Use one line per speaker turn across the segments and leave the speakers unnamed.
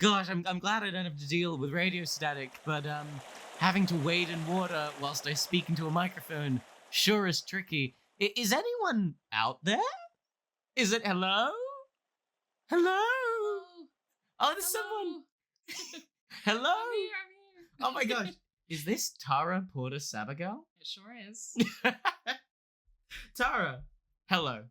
Gosh, I'm glad I don't have to deal with radio static, but having to wade in water whilst I speak into a microphone sure is tricky. Is anyone out there? Is it hello? Hello? Oh, there's someone. Hello?
I'm here.
Oh my gosh. Is this Tarah Porter Sabogal?
It sure is.
Tarah, hello.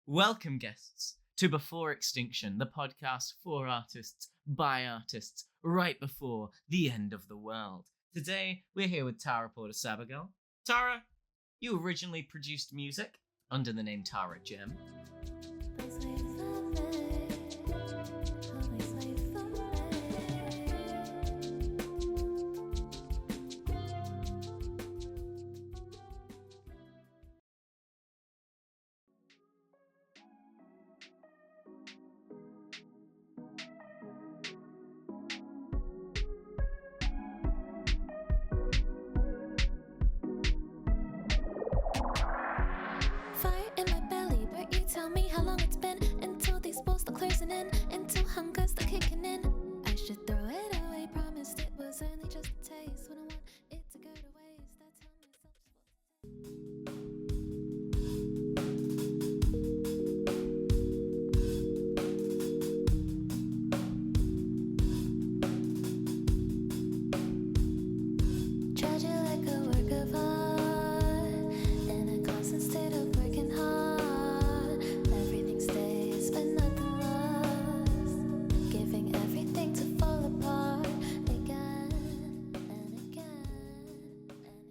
Welcome, guests, to Before Extinction, the podcast for artists, by artists, right before the end of the world. Today, we're here with Tarah Porter Sabogal. Tarah, you originally produced music under the name Tarah Gem.
Until hunger start kicking in. I should throw it away. Promised it was only just a taste. Wouldn't want it to go to waste. I tell myself. Treasure like a work of art in a constant state of working hard. Everything stays, but nothing.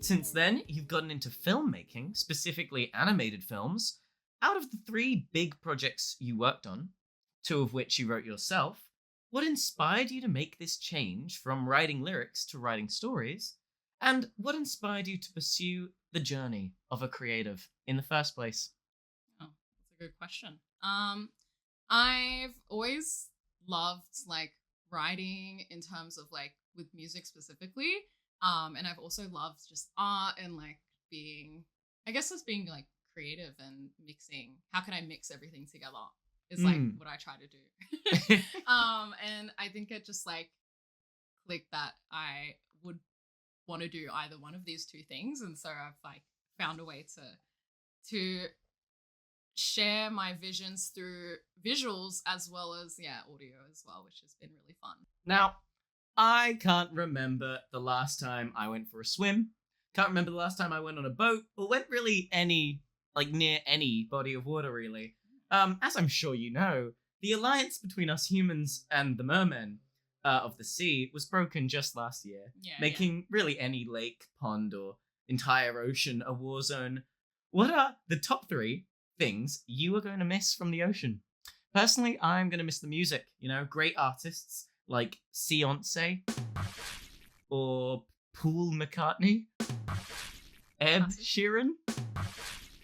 Since then, you've gotten into filmmaking, specifically animated films. Out of the 3 big projects you worked on, 2 of which you wrote yourself, what inspired you to make this change from writing lyrics to writing stories? And what inspired you to pursue the journey of a creative in the first place?
Oh, that's a good question. I've always loved writing in terms of with music specifically. And I've also loved just art and being creative and mixing. How can I mix everything together is what I try to do. And I think it just clicked that I would want to do either one of these 2 things. And so I've found a way to share my visions through visuals as well as audio as well, which has been really fun.
Now, I can't remember the last time I went for a swim. Can't remember the last time I went on a boat or went really near any body of water, really. As I'm sure you know, the alliance between us humans and the mermen of the sea was broken just last year, making really any lake, pond, or entire ocean a war zone. What are the top 3 things you are going to miss from the ocean? Personally, I'm going to miss the music, great artists like Beyonce or Paul McCartney, Ed Sheeran,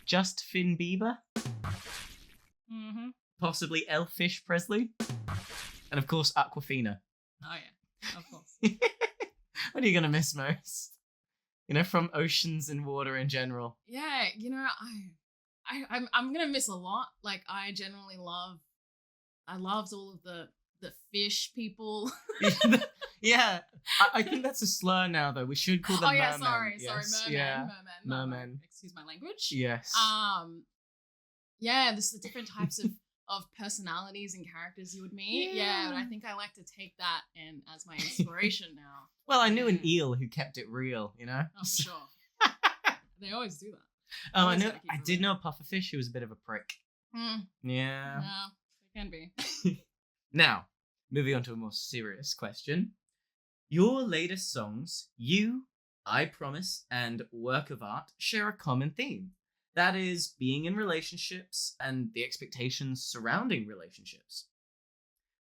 just Finn Bieber, possibly Elfish Presley, and of course Aquafina.
Oh yeah, of course.
What are you gonna miss most? From oceans and water in general.
Yeah, I'm gonna miss a lot. I generally loved all of the fish people.
Yeah, I think that's a slur now, though. We should call them mermen.
Sorry,
Yes.
merman. Excuse my language.
Yes.
There's the different types of personalities and characters you would meet. Yeah, and I think I like to take that in as my inspiration now.
Well, I knew an eel who kept it real,
Oh, for sure. They always do that.
Oh, I did know a pufferfish who was a bit of a prick. Yeah.
No, they can be.
Now, moving on to a more serious question. Your latest songs, You, I Promise, and Work of Art share a common theme. That is being in relationships and the expectations surrounding relationships.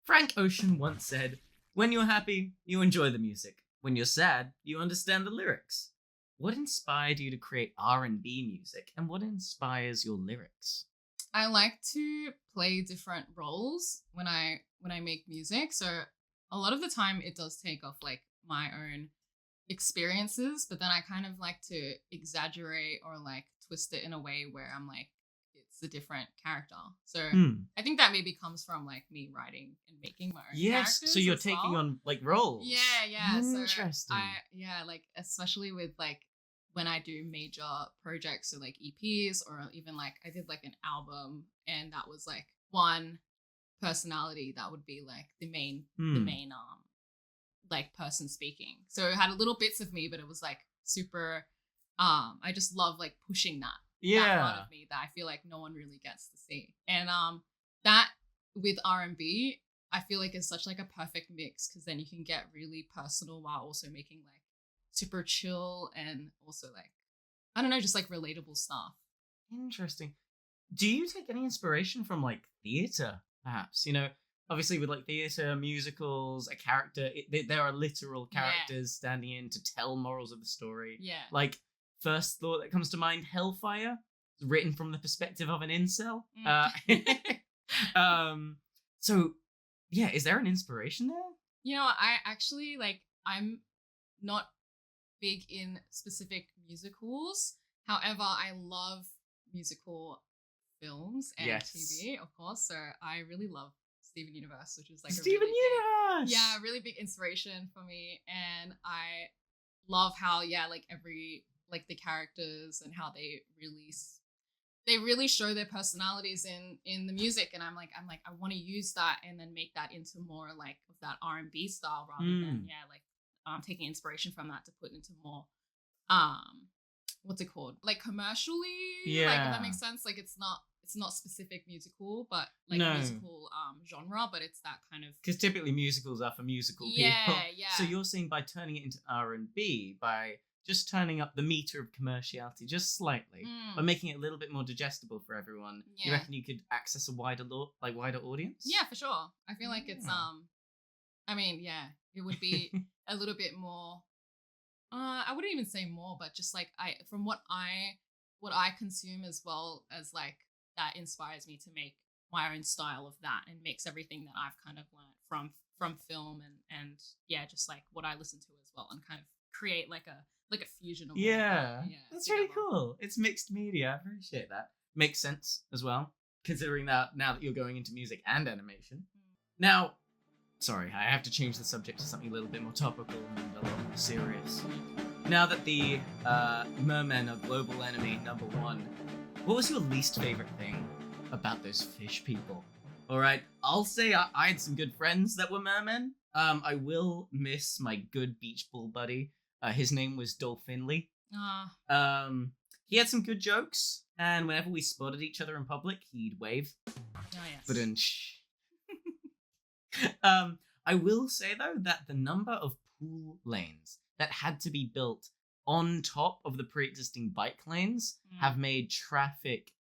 Frank Ocean once said, "When you're happy, you enjoy the music. When you're sad, you understand the lyrics." What inspired you to create R&B music, and what inspires your lyrics?
I like to play different roles when I make music. So a lot of the time it does take off my own experiences, but then I kind of like to exaggerate or twist it in a way where I'm it's a different character. So
Hmm.
I think that maybe comes from like me writing and making my own
Yes.
characters.
So you're
as
taking
well.
on like roles.
Yeah.
Interesting.
So like especially with like when I do major projects, so like EPs or even like I did like an album, and that was like one personality that would be like the main like person speaking. So it had little bits of me, but it was like super I just love like pushing that part of me that I feel like no one really gets to see. And that with R&B, I feel like is such like a perfect mix, because then you can get really personal while also making like super chill and also like, I don't know, just like relatable stuff.
Interesting. Do you take any inspiration from like theater, perhaps? You know, obviously with like theater, musicals, a character, there are literal characters standing in to tell morals of the story.
Yeah.
Like, first thought that comes to mind, Hellfire, written from the perspective of an incel. So, yeah, is there an inspiration there?
You know, I actually like, I'm not big in specific musicals. However, I love musical films and TV, of course. So I really love Steven Universe, which is like
Steven Universe.
A really big inspiration for me. And I love how like every like the characters and how they really show their personalities in the music, and I'm like I want to use that and then make that into more like of that R&B style rather than taking inspiration from that to put into more what's it called, like commercially, like if that makes sense. Like it's not specific musical, but like musical genre, but it's that kind of, because
typically musicals are for musical people. So you're saying by turning it into R&B, by just turning up the meter of commerciality just slightly, by making it a little bit more digestible for everyone, you reckon you could access a wider audience?
Yeah, for sure. I feel like it's I mean, it would be a little bit more. I wouldn't even say more, but just like from what I consume, as well as like that inspires me to make my own style of that and mix everything that I've kind of learned from film and just like what I listen to as well, and kind of create like a fusion of all of that.
That's really cool. It's mixed media. I appreciate that. Makes sense as well, considering that now that you're going into music and animation. Now, sorry, I have to change the subject to something a little bit more topical and a little more serious. Now that the mermen are global enemy #1, what was your least favorite thing about those fish people? All right, I'll say I had some good friends that were mermen. I will miss my good beach ball buddy. His name was Dolphinly. He had some good jokes, and whenever we spotted each other in public, he'd wave. But I will say though that the number of pool lanes that had to be built on top of the pre-existing bike lanes have made traffic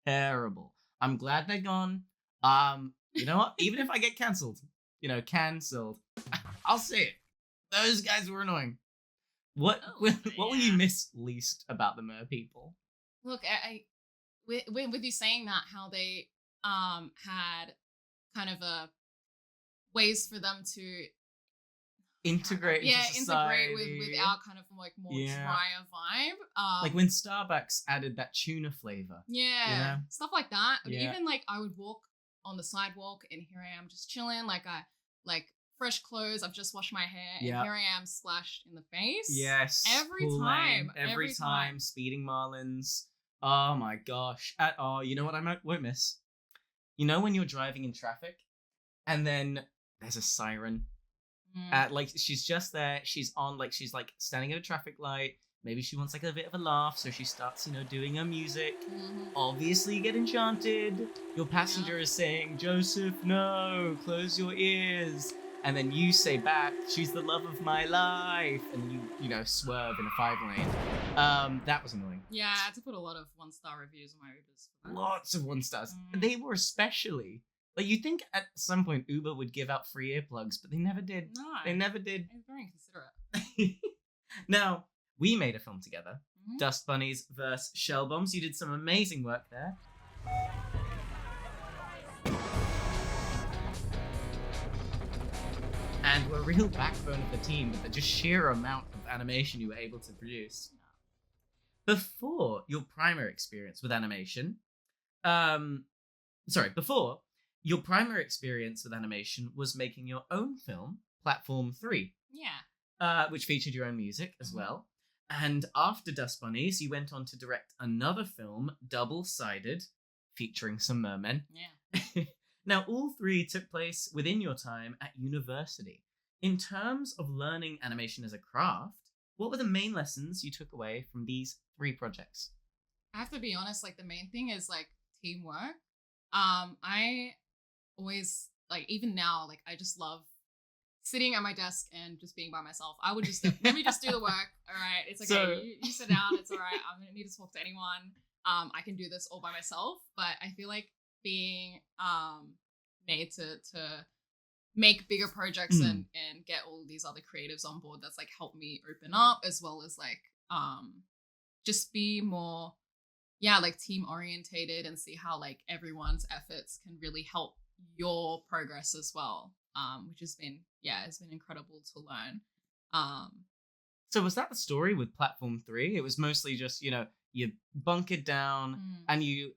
terrible. I'm glad they're gone. You know what? Even if I get cancelled, I'll say it. Those guys were annoying. What will you miss least about the mer people?
Look, with you saying that, how they had kind of a ways for them to
integrate into society.
with our kind of like more drier vibe.
Like when Starbucks added that tuna flavor.
Stuff like that. Even like I would walk on the sidewalk, and here I am just chilling, like fresh clothes, I've just washed my hair, and here I am splashed in the face.
Yes. Every time. Speeding Marlins. Oh my gosh. You know what I won't miss? You know when you're driving in traffic, and then there's a siren. Like she's just there. She's standing at a traffic light. Maybe she wants like a bit of a laugh, so she starts, doing her music. Obviously, you get enchanted. Your passenger is saying, "Joseph, no, close your ears." And then you say back, "She's the love of my life," and you swerve in a 5-lane. That was annoying.
Yeah, I had to put a lot of 1-star reviews on my Ubers for that.
Lots of 1-stars. They were especially. Like, you'd think at some point Uber would give out free earplugs, but they never did.
No.
They never did.
It's very inconsiderate.
Now, we made a film together. Dust Bunnies vs. Shell Bombs. You did some amazing work there. And were a real backbone of the team with the just sheer amount of animation you were able to produce. Before your primary experience with animation, before, your primary experience with animation was making your own film, Platform 3, which featured your own music as well. And after Dust Bunnies, you went on to direct another film, Double Sided, featuring some mermen.
Yeah.
Now, all three took place within your time at university. In terms of learning animation as a craft, what were the main lessons you took away from these 3 projects?
I have to be honest, like the main thing is like teamwork. I always like, even now, like I just love sitting at my desk and just being by myself. I would just let me just do the work. All right, it's okay.
So-
you sit down. It's all right. I don't need to talk to anyone. I can do this all by myself. But I feel like being made to make bigger projects and get all these other creatives on board, that's like helped me open up, as well as like just be more like team orientated and see how like everyone's efforts can really help your progress as well, which has been it's been incredible to learn.
So was that the story with Platform 3? It was mostly just, you bunkered down and you,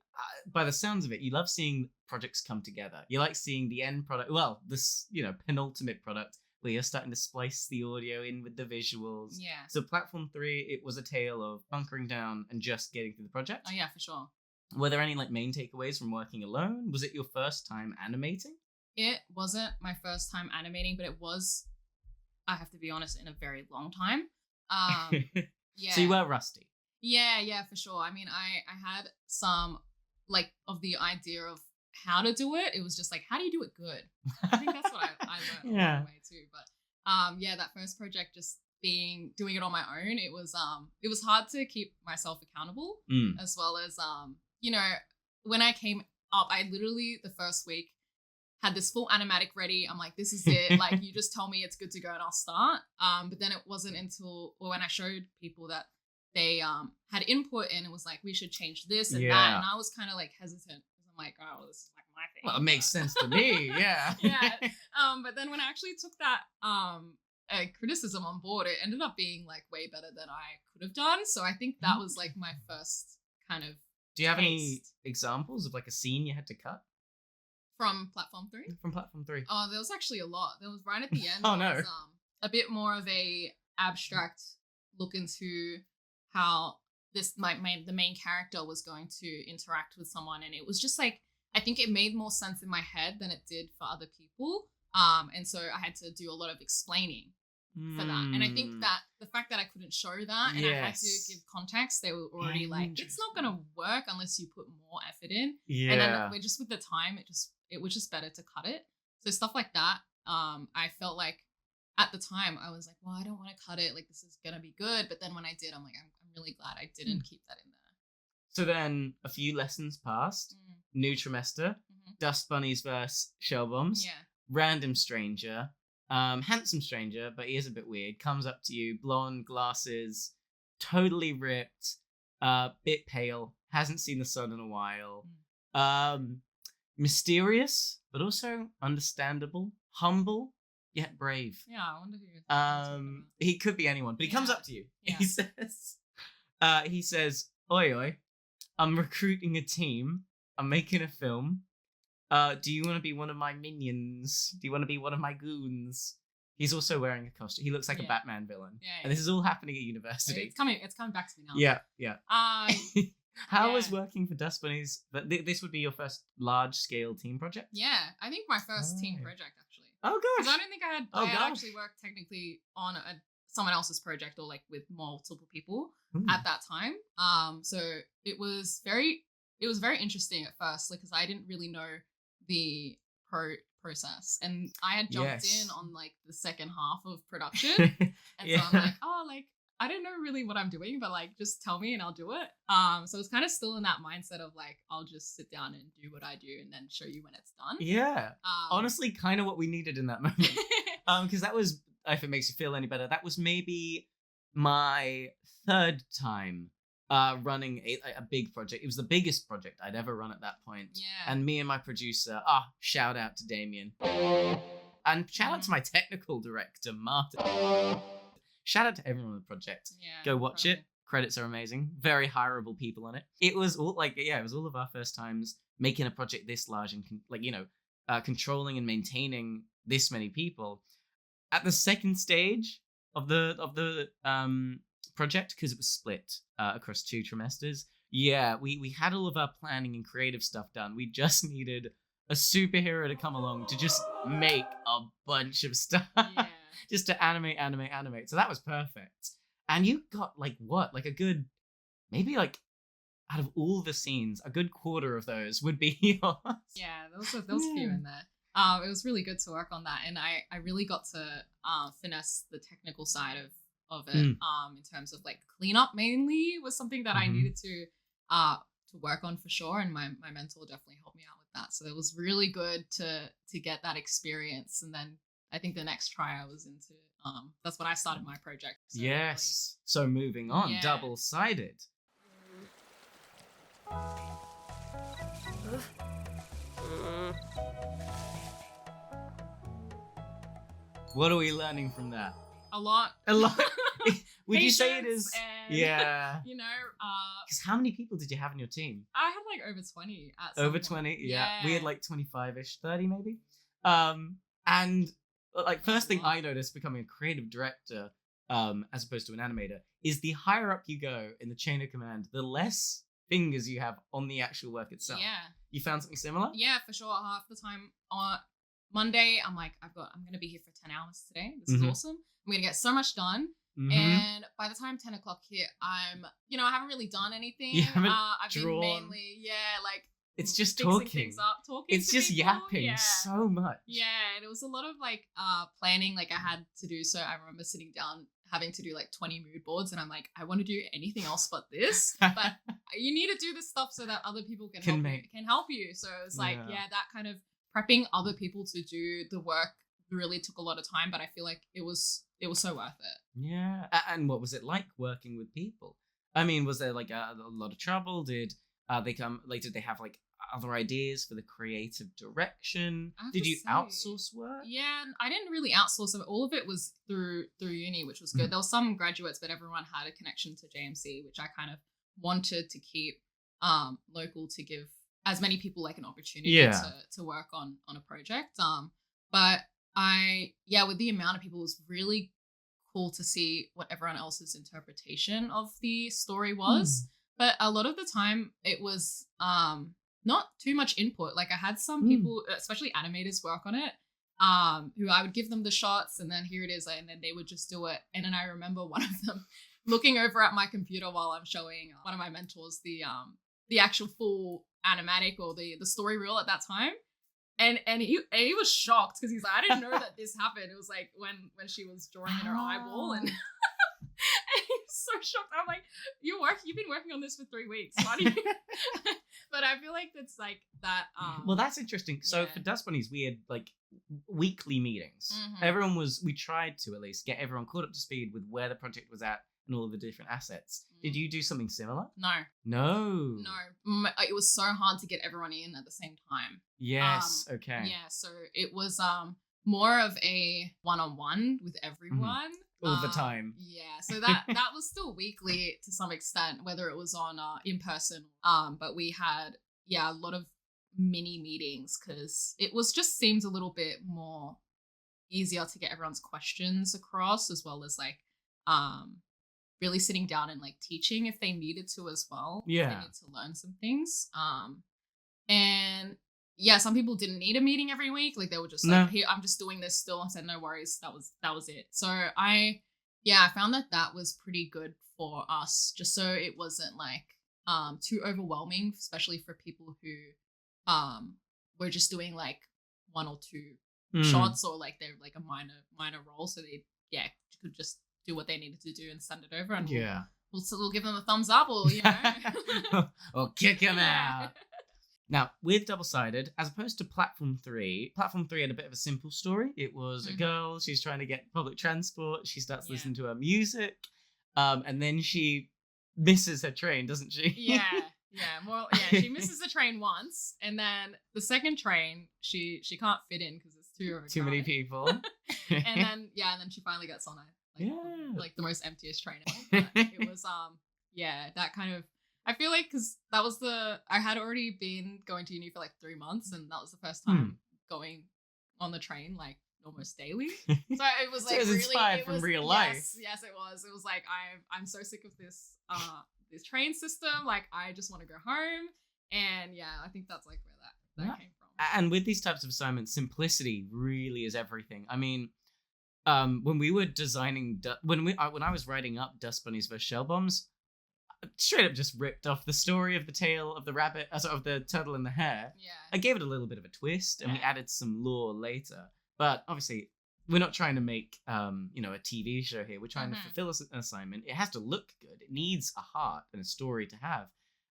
by the sounds of it, you love seeing projects come together. You like seeing the end product, well, this, penultimate product where you're starting to splice the audio in with the visuals.
Yeah.
So Platform 3, it was a tale of bunkering down and just getting through the project.
Oh yeah, for sure.
Were there any like main takeaways from working alone? Was it your first time animating?
It wasn't my first time animating, but it was, I have to be honest, in a very long time. Yeah.
So you were rusty.
Yeah, for sure. I mean, I had some like of the idea of how to do it. It was just like, how do you do it good? I think that's what I learned along the way too. But that first project, just doing it on my own, it was hard to keep myself accountable, as well as when I came up, I literally the first week had this full animatic ready. I'm like, this is it. Like, you just tell me it's good to go and I'll start. But then it wasn't until when I showed people that they had input and it was like, we should change this and that. And I was kind of like hesitant because I'm like, oh, this is like my thing.
Well, it makes sense to me. Yeah.
But then when I actually took that criticism on board, it ended up being like way better than I could have done. So I think that was like my first kind of
Do you have any examples of like a scene you had to cut?
From Platform 3?
From Platform 3.
Oh, there was actually a lot. There was right at the end.
Oh, no.
Was, a bit more of a abstract look into how the main character was going to interact with someone, and it was just like, I think it made more sense in my head than it did for other people. And so I had to do a lot of explaining for that. And I think that the fact that I couldn't show that and I had to give context, they were already like, it's not going to work unless you put more effort in.
Yeah.
And then we're just with the time, it was just better to cut it. So stuff like that, I felt like at the time I was like, well, I don't want to cut it. Like, this is going to be good. But then when I did, I'm like, I'm really glad I didn't keep that in there.
So then a few lessons passed. New trimester, Dust Bunnies vs. Shell Bombs.
Yeah.
Random stranger, handsome stranger, but he is a bit weird. Comes up to you, blonde, glasses, totally ripped, bit pale, hasn't seen the sun in a while. Mysterious, but also understandable, humble, yet brave.
Yeah, I wonder who.
He could be anyone, but he comes up to you.
Yeah.
He says, "Oi, oi, I'm recruiting a team. I'm making a film. Do you want to be one of my minions? Do you want to be one of my goons?" He's also wearing a costume. He looks like a Batman villain. Yeah. And this is all happening at university.
It's coming back to me now.
Yeah.
How
was working for Dust Bunnies? But this would be your first large-scale team project?
Yeah, I think my first team project, actually.
Oh, gosh.
Because I don't think I had actually worked technically on someone else's project or like with multiple people at that time. So it was very interesting at first, because I didn't really know the process, and I had jumped in on like the second half of production, and so I'm like, oh, like I don't know really what I'm doing, but like just tell me and I'll do it. So it's kind of still in that mindset of like, I'll just sit down and do what I do and then show you when it's done.
Yeah. Honestly, kind of what we needed in that moment. Because that was, if it makes you feel any better, that was maybe my third time running a big project. It was the biggest project I'd ever run at that point.
Yeah.
And me and my producer, shout out to Damien. And shout out to my technical director, Martin. Shout out to everyone on the project.
Yeah.
Go watch it. Credits are amazing. Very hireable people on it. It was all it was all of our first times making a project this large and controlling and maintaining this many people. At the second stage of the project, because it was split across 2 trimesters, we had all of our planning and creative stuff done. We just needed a superhero to come along to just make a bunch of stuff.
Yeah.
Just to animate. So that was perfect. And you got a good, maybe out of all the scenes, a good quarter of those would be yours.
Yeah, there was a few in there. It was really good to work on that, and I really got to finesse the technical side of it. In terms of cleanup mainly was something that I needed to work on for sure, and my mentor definitely helped me out with that. So it was really good to get that experience, and then I think the next try I was into. That's when I started my project. So
yes. So moving on, double-sided. What are we learning from that?
A lot.
Would you say it is?
And,
yeah.
Because
how many people did you have in your team?
I had over 20 at some
Over
point.
20, yeah. We had 25-ish, 30 maybe. And first thing I noticed becoming a creative director, as opposed to an animator, is the higher up you go in the chain of command, the less fingers you have on the actual work itself.
Yeah. You
found something similar?
Yeah, for sure. Half the time on Monday, I'm like, I'm going to be here for 10 hours today. This is awesome. I'm going to get so much done. And by the time 10 o'clock hit, I haven't really done anything. I've been mainly,
it's just
talking.
Things
up, talking
it's
to
just
people.
yapping so much.
Yeah, and it was a lot of planning I had to do. So I remember sitting down having to do 20 mood boards, and I'm like, I want to do anything else but this. But you need to do this stuff so that other people can help you. So it's that kind of prepping other people to do the work really took a lot of time, but I feel like it was so worth it.
Yeah. And what was it like working with people? I mean, was there a lot of trouble? Did they come did they have other ideas for the creative direction? Did you outsource work?
Yeah, I didn't really outsource it. All of it was through uni, which was good. There were some graduates, but everyone had a connection to JMC, which I kind of wanted to keep local to give as many people an opportunity to work on a project. But with the amount of people, it was really cool to see what everyone else's interpretation of the story was. But a lot of the time it was not too much input. I had some people, especially animators, work on it, who I would give them the shots, and then here it is, and then they would just do it. And then I remember one of them looking over at my computer while I'm showing one of my mentors the actual full animatic or the story reel at that time. And he was shocked because he's like, I didn't know that this happened. It was when she was drawing in her eyeball, and and he was so shocked. I'm like, you've been working on this for 3 weeks. Why do you? But I feel like it's that.
Well, that's interesting. So for Dust Bunnies, we had weekly meetings. We tried to at least get everyone caught up to speed with where the project was at and all of the different assets. Did you do something similar? No.
It was so hard to get everyone in at the same time.
Yes. Okay.
Yeah. So it was more of a one-on-one with everyone.
All the time.
Yeah. So that was still weekly to some extent, whether it was on in person. But we had a lot of mini meetings because it was just seemed a little bit more easier to get everyone's questions across, as well as really sitting down and teaching if they needed to as well.
Yeah.
If they needed to learn some things. And some people didn't need a meeting every week. They were just here, I'm just doing this still. I said, no worries. That was it. So I found that was pretty good for us, just so it wasn't too overwhelming, especially for people who were just doing 1 or 2 shots, or they're a minor role. So they could just do what they needed to do and send it over, and we'll give them a thumbs up, or
or kick them out. Now, with Double-Sided, as opposed to Platform 3 had a bit of a simple story. It was a girl, she's trying to get public transport, she starts listening to her music, and then she misses her train, doesn't she?
She misses the train once, and then the second train, she can't fit in because it's
too many people.
and then she finally gets on it. The most emptiest train ever. But it was yeah, that kind of, I feel like, because that was I had already been going to uni for like 3 months, and that was the first time going on the train like almost daily. So it was
So
like
it was
really
inspired from real life.
Yes, it was. It was like I'm so sick of this this train system. Like I just want to go home. And yeah, I think that's like where that came from.
And with these types of assignments, simplicity really is everything. I mean, when we were designing, when I was writing up Dust Bunnies vs. Shell Bombs, straight up just ripped off the story of the tale of the rabbit, of the turtle and the hare.
Yeah.
I gave it a little bit of a twist, and we added some lore later. But obviously, we're not trying to make a TV show here. We're trying to fulfill an assignment. It has to look good. It needs a heart and a story to have.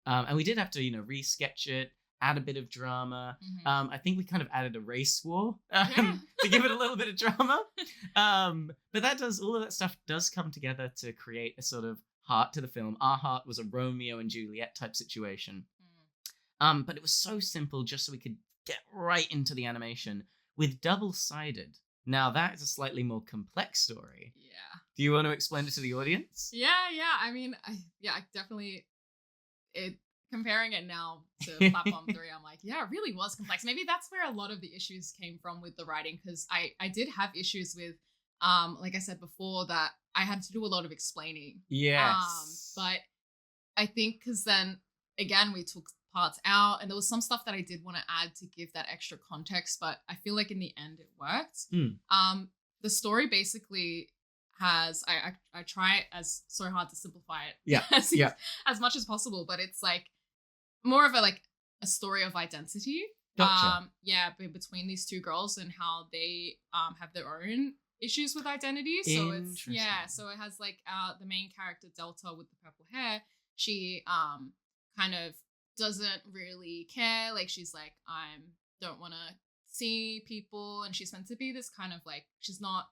And we did have to, re-sketch it, add a bit of drama. I think we kind of added a race war to give it a little bit of drama. But all of that stuff does come together to create a sort of heart to the film. Our heart was a Romeo and Juliet type situation. But it was so simple just so we could get right into the animation with double-sided. Now that is a slightly more complex story.
Yeah.
Do you want to explain it to the audience?
Yeah. I mean, I definitely... Comparing it now to Platform 3, I'm like, yeah, it really was complex. Maybe that's where a lot of the issues came from with the writing, because I did have issues with, like I said before, that I had to do a lot of explaining.
Yes.
But I think because then, again, we took parts out, and there was some stuff that I did want to add to give that extra context, but I feel like in the end it worked. The story basically has, I try as so hard to simplify it as much as possible, but it's like more of a story of identity.
Gotcha.
Between these two girls and how they have their own issues with identity. So it's so it has like the main character Delta with the purple hair. She kind of doesn't really care. Like she's like, I don't want to see people, and she's meant to be this kind of like, she's not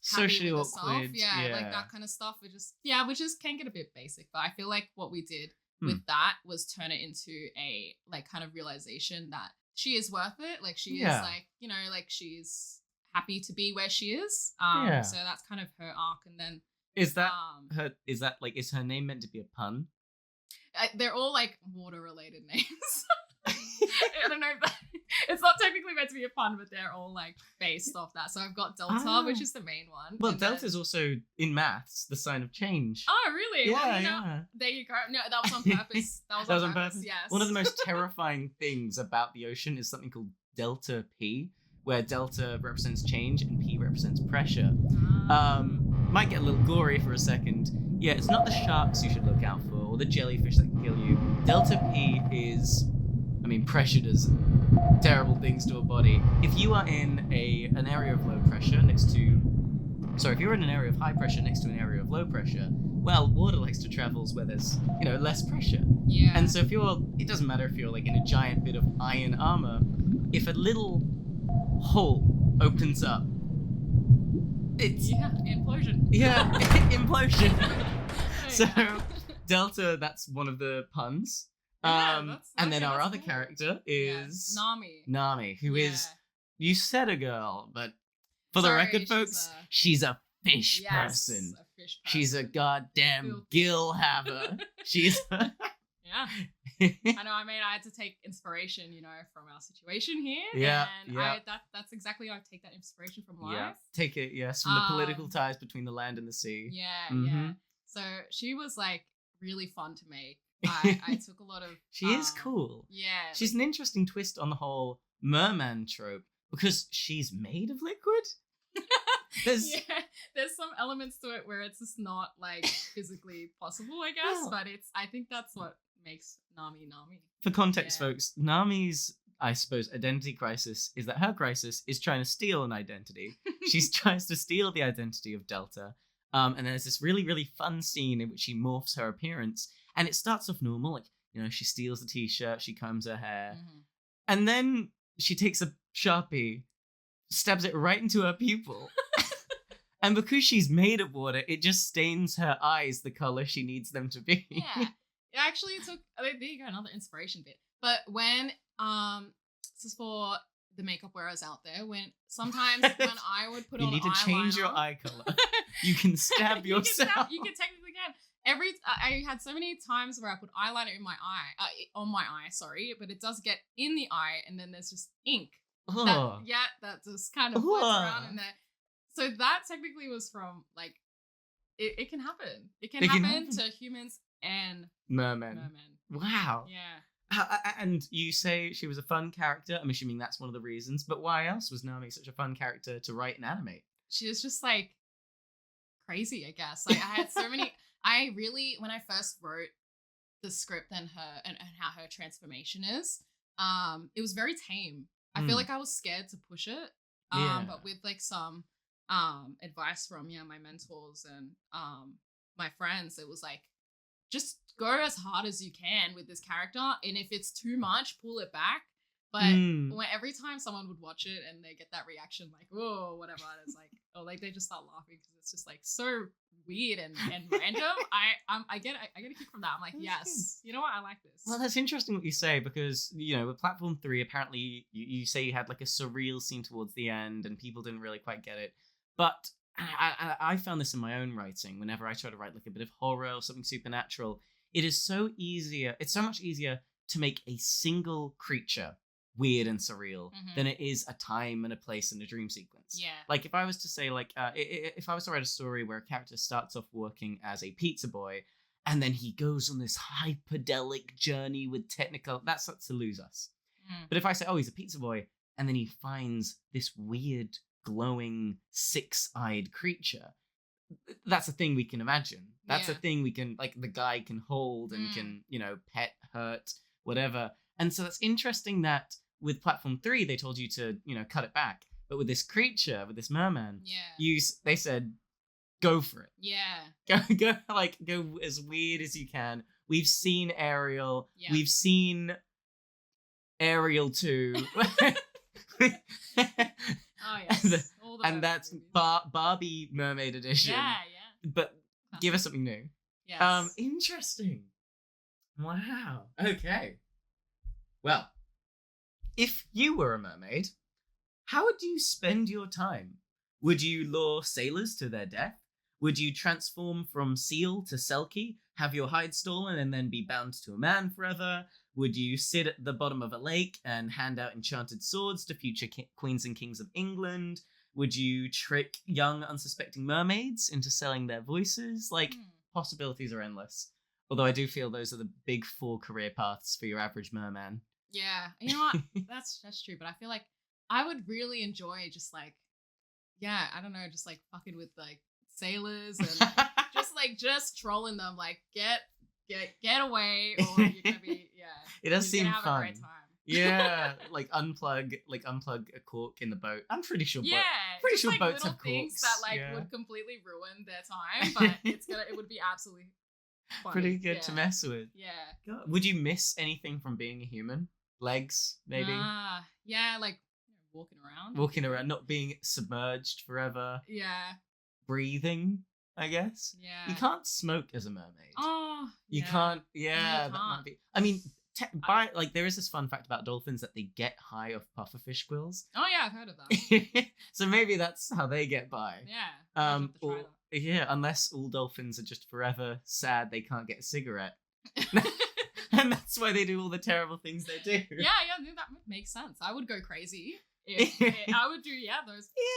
socially
with
awkward,
like that kind of stuff. We just can get a bit basic, but I feel like what we did with that was turn it into a like kind of realization that she is worth it. Like she is like, like she's happy to be where she is. So that's kind of her arc. And then
is her name meant to be a pun?
They're all like water related names. I don't know if it's not technically meant to be a pun, but they're all like based off that. So I've got Delta, which is the main one.
Well, Delta's also in maths the sign of change.
Oh, really?
Yeah,
well, there you go. No, that was on purpose. That was on purpose. Yes.
One of the most terrifying things about the ocean is something called delta P, where delta represents change and P represents pressure. Might get a little gory for a second. Yeah, it's not the sharks you should look out for, or the jellyfish that can kill you. Delta P is, pressure does terrible things to a body. If you are in an area of low pressure if you're in an area of high pressure next to an area of low pressure, well, water likes to travel where there's, less pressure.
Yeah.
And so it doesn't matter if you're like in a giant bit of iron armor, if a little hole opens up, it's...
Yeah, implosion.
Yeah, implosion. So, Delta, that's one of the puns. And then our other character is Nami, who is, you said a girl, but for the record, folks, she's a fish person.
A fish person.
She's a goddamn gill haver. She's
yeah. I know. I had to take inspiration, from our situation here.
Yeah.
And that's exactly how I take that inspiration from life.
Yeah. Take it, yes, from the political ties between the land and the sea.
Yeah, yeah. So she was like really fun to make. I took a lot of...
She is cool.
Yeah.
She's an interesting twist on the whole merman trope, because she's made of liquid. There's
some elements to it where it's just not like physically possible, I guess, but I think that's what makes Nami Nami.
For context, folks, Nami's, I suppose, identity crisis is that her crisis is trying to steal an identity. She tries to steal the identity of Delta. And there's this really, really fun scene in which she morphs her appearance. And it starts off normal, like, she steals the t-shirt, she combs her hair. And then she takes a Sharpie, stabs it right into her pupil. And because she's made of water, it just stains her eyes the color she needs them to be.
Yeah. It actually took, there you go, another inspiration bit. But when, this is for the makeup wearers out there, sometimes when I would put on eyeliner.
You need to change your eye color. You can stab yourself.
You can technically can. I had so many times where I put eyeliner in my eye, on my eye, sorry, but it does get in the eye, and then there's just ink.
Oh.
That just kind of floats around in there. So that technically was from like, it can happen. It can happen to humans and
mermen. Wow.
Yeah.
And you say she was a fun character. I'm assuming that's one of the reasons. But why else was Nami such a fun character to write and animate?
She was just like crazy, I guess. Like I had so many. I really, when I first wrote the script and her and how her transformation is, it was very tame. I feel like I was scared to push it. But with like some advice from my mentors and my friends, it was like, just go as hard as you can with this character, and if it's too much, pull it back. But every time someone would watch it and they get that reaction, like, oh, whatever, it's like, oh, like they just start laughing because it's just like so weird and random. I get a kick from that. I'm like, yes, you know what, I like this.
Well, that's interesting what you say, because with Platform 3, apparently you say you had like a surreal scene towards the end, and people didn't really quite get it. But I found this in my own writing. Whenever I try to write like a bit of horror or something supernatural, it's so much easier to make a single creature weird and surreal than it is a time and a place and a dream sequence.
Yeah.
Like if I was to say if I was to write a story where a character starts off working as a pizza boy and then he goes on this hyperdelic journey with technical, that starts to lose us. But if I say, oh, he's a pizza boy, and then he finds this weird glowing six-eyed creature, that's a thing we can imagine. That's a thing we can, like, the guy can hold and can, pet, hurt, whatever. And so that's interesting that with Platform 3, they told you to, cut it back. But with this creature, with this merman, they said, go for it.
Yeah.
Go as weird as you can. We've seen Ariel.
Yeah.
We've seen Ariel 2.
Oh, yes.
And that's Barbie Mermaid Edition.
Yeah.
But give us something new.
Yes.
Interesting. Wow. Okay. Well, if you were a mermaid, how would you spend your time? Would you lure sailors to their death? Would you transform from seal to selkie, have your hide stolen, and then be bound to a man forever? Would you sit at the bottom of a lake and hand out enchanted swords to future queens and kings of England? Would you trick young, unsuspecting mermaids into selling their voices? Like, possibilities are endless. Although I do feel those are the big 4 career paths for your average merman.
Yeah. You know what? That's true. But I feel like I would really enjoy just like, I don't know, just like fucking with like sailors and just trolling them, like get away, or you're gonna be
It does seem
have
fun.
A great time.
Yeah, unplug a cork in the boat. I'm pretty sure.
Yeah,
pretty sure
like
boats
little
have
things
corks.
that would completely ruin their time, but it would be absolutely funny.
Pretty good to mess with.
Yeah.
God. Would you miss anything from being a human? Legs, maybe.
Yeah, like walking around,
not being submerged forever.
Yeah.
Breathing, I guess.
Yeah.
You can't smoke as a mermaid.
Oh.
You can't. Yeah, that might be. I mean, there is this fun fact about dolphins that they get high off pufferfish quills.
Oh yeah, I've heard of that.
So maybe that's how they get by.
Yeah.
Unless all dolphins are just forever sad they can't get a cigarette. And that's why they do all the terrible things they do.
Yeah, that makes sense. I would go crazy. I would do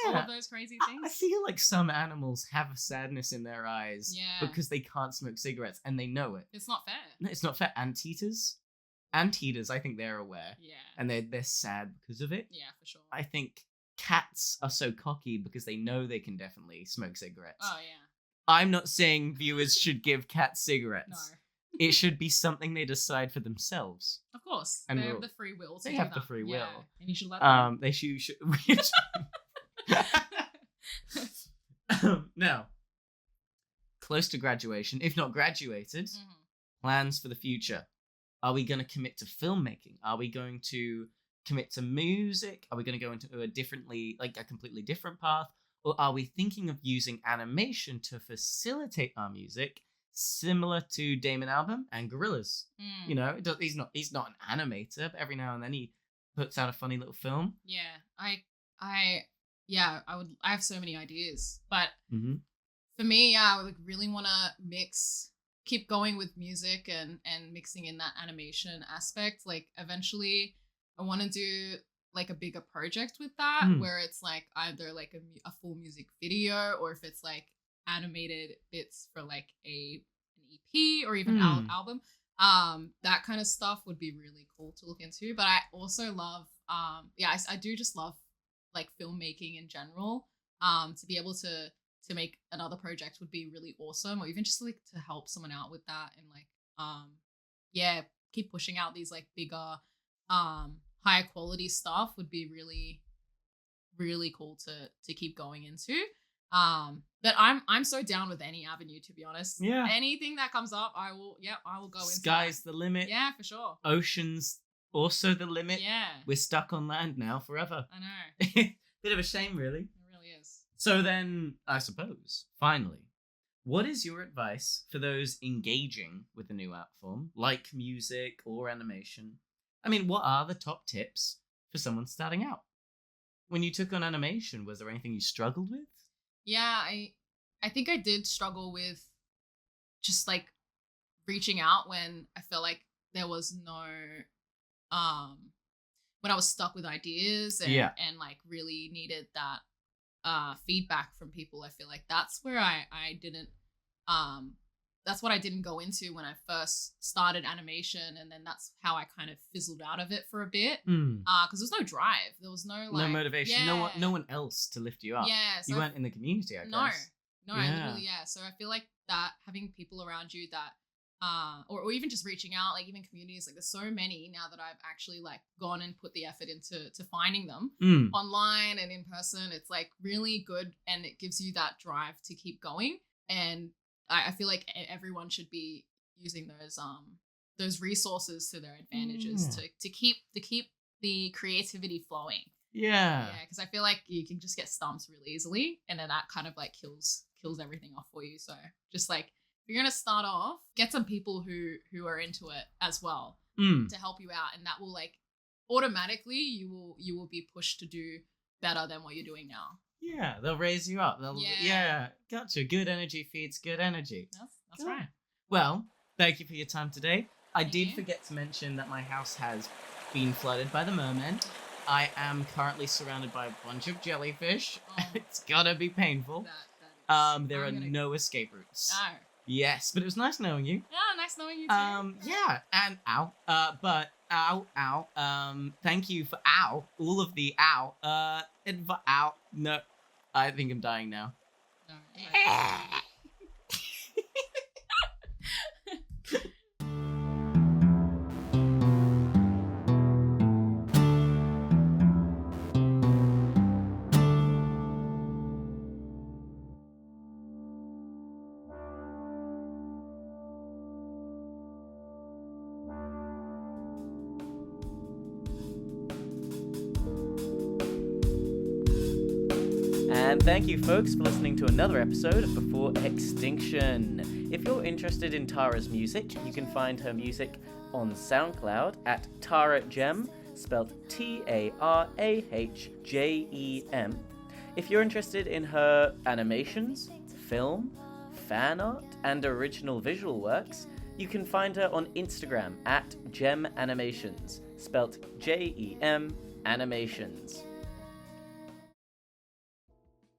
all of those crazy things.
I feel like some animals have a sadness in their eyes because they can't smoke cigarettes and they know it.
It's not fair.
No, it's not fair. Anteaters, I think they're aware.
Yeah.
And they're sad because of it.
Yeah, for sure.
I think cats are so cocky because they know they can definitely smoke cigarettes.
Oh yeah.
I'm not saying viewers should give cats cigarettes.
No.
It should be something they decide for themselves.
Of course.
And
they have the free will to
They
do
have
that.
the free will.
Yeah. And you should let them.
They should. Now, close to graduation, if not graduated, plans for the future. Are we going to commit to filmmaking? Are we going to commit to music? Are we going to go into a completely different path? Or are we thinking of using animation to facilitate our music, similar to Damon Albarn and Gorillaz? You know, he's not an animator, but every now and then he puts out a funny little film.
Yeah, I have so many ideas, but for me, I would really want to mix keep going with music and mixing in that animation aspect, like eventually I want to do like a bigger project with that, where it's like either like a full music video, or if it's like animated bits for like an EP or even album. That kind of stuff would be really cool to look into. But I also love I do just love like filmmaking in general. To be able to make another project would be really awesome, or even just like to help someone out with that, and like keep pushing out these like bigger higher quality stuff would be really, really cool to keep going into. But I'm so down with any avenue, to be honest.
Yeah.
Anything that comes up, I will go into.
Sky's the limit.
Yeah, for sure.
Ocean's also the limit.
Yeah.
We're stuck on land now forever.
I know.
Bit of a shame, really.
It really is.
So then, I suppose, finally, what is your advice for those engaging with the new art form, like music or animation? I mean, what are the top tips for someone starting out? When you took on animation, was there anything you struggled with?
Yeah, I think I did struggle with just like reaching out when I felt like there was no when I was stuck with ideas and like really needed that feedback from people. I feel like that's where I didn't that's what I didn't go into when I first started animation, and then that's how I kind of fizzled out of it for a bit. Because there was no drive, there was no like,
no motivation, no one else to lift you up.
Yeah, so
you weren't in the community, I guess.
No, I literally So I feel like that having people around you that, or even just reaching out, like even communities, like there's so many now that I've actually like gone and put the effort into finding them online and in person. It's like really good, and it gives you that drive to keep going. And I feel like everyone should be using those resources to their advantages to keep the creativity flowing.
Yeah,
because I feel like you can just get stumped really easily, and then that kind of like kills everything off for you. So just like, if you're gonna start off, get some people who are into it as well to help you out, and that will like automatically you will be pushed to do better than what you're doing now.
Yeah, they'll raise you up. Gotcha. Good energy feeds good energy.
That's right.
Well, thank you for your time today. I did
you.
forget to mention that my house has been flooded by the merman. I am currently surrounded by a bunch of jellyfish.
Oh.
It's gotta be painful. There are no escape routes.
Oh.
Yes, but it was nice knowing you.
Yeah, nice knowing you too.
Yeah, and thank you for all of the no, I think I'm dying now.
No,
And thank you, folks, for listening to another episode of Before Extinction. If you're interested in Tarah's music, you can find her music on Soundcloud at Tarah Gem, spelled TarahJem. If you're interested in her animations, film, fan art, and original visual works, you can find her on Instagram at Gem Animations, spelled JEM Animations.